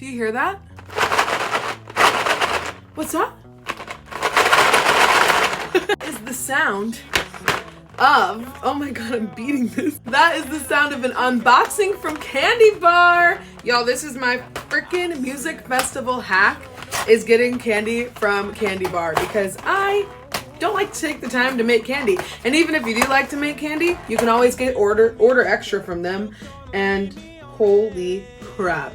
Do you hear that? What's that? Is the sound of, oh my god, I'm beating this. That is the sound of an unboxing from Kandi Bar. Y'all, this is my freaking music festival hack, is getting candy from Kandi Bar, because I don't like to take the time to make candy. And even if you do like to make candy, you can always get order extra from them. And holy crap,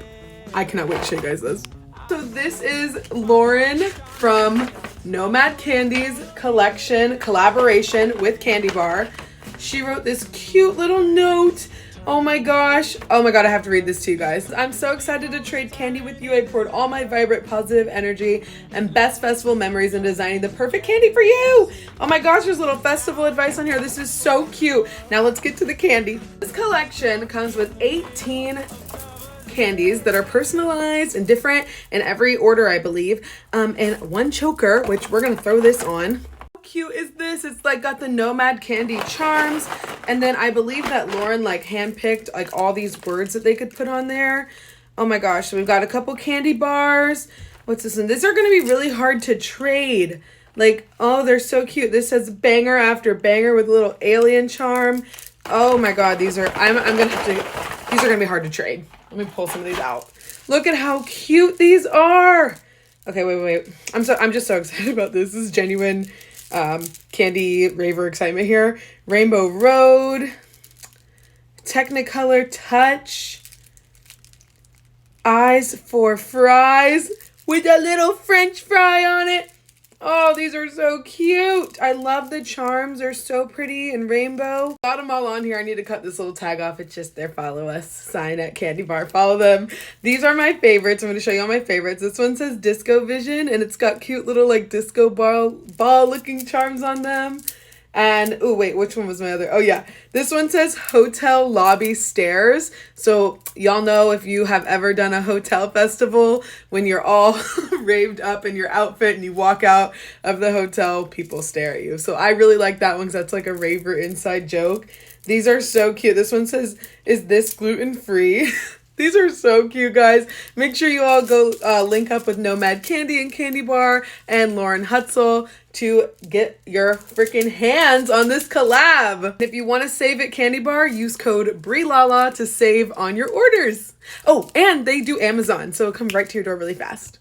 I cannot wait to show you guys this. So this is Lauren from Nomad Candy's collaboration with Kandi Bar. She wrote this cute little note. Oh my gosh. Oh my god, I have to read this to you guys. I'm so excited to trade candy with you. I poured all my vibrant, positive energy and best festival memories in designing the perfect candy for you. Oh my gosh, there's little festival advice on here. This is so cute. Now let's get to the candy. This collection comes with 18 candies that are personalized and different in every order, I believe, and one choker, which we're gonna throw this on. How cute is this? It's like got the Nomad candy charms, and then I believe that Lauren like handpicked like all these words that they could put on there. Oh my gosh, so we've got a couple candy bars. What's this one? These are gonna be really hard to trade. Like, oh, they're so cute. This says banger after banger with a little alien charm. Oh my god, these are, I'm gonna have to, these are gonna be hard to trade. Let me pull some of these out. Look at how cute these are. Okay, wait. I'm just so excited about this. This is genuine candy raver excitement here. Rainbow Road, Technicolor Touch, Eyes for Fries with a little French fry on it. Oh, these are so cute. I love the charms. They're so pretty and rainbow. Got them all on here. I need to cut this little tag off. It's just their follow us sign at Kandi Bar. Follow them. These are my favorites. I'm going to show you all my favorites. This one says Disco Vision, and it's got cute little like disco ball looking charms on them. And, oh wait, which one was my other? Oh yeah, this one says Hotel Lobby Stairs. So y'all know, if you have ever done a hotel festival, when you're all raved up in your outfit and you walk out of the hotel, people stare at you. So I really like that one because that's like a raver inside joke. These are so cute. This one says, is this gluten-free? These are so cute, guys. Make sure you all go link up with Nomad Candy and Kandi Bar and Lauren Hutzel to get your freaking hands on this collab. If you want to save at Kandi Bar, use code BRILALA to save on your orders. Oh, and they do Amazon, so it'll come right to your door really fast.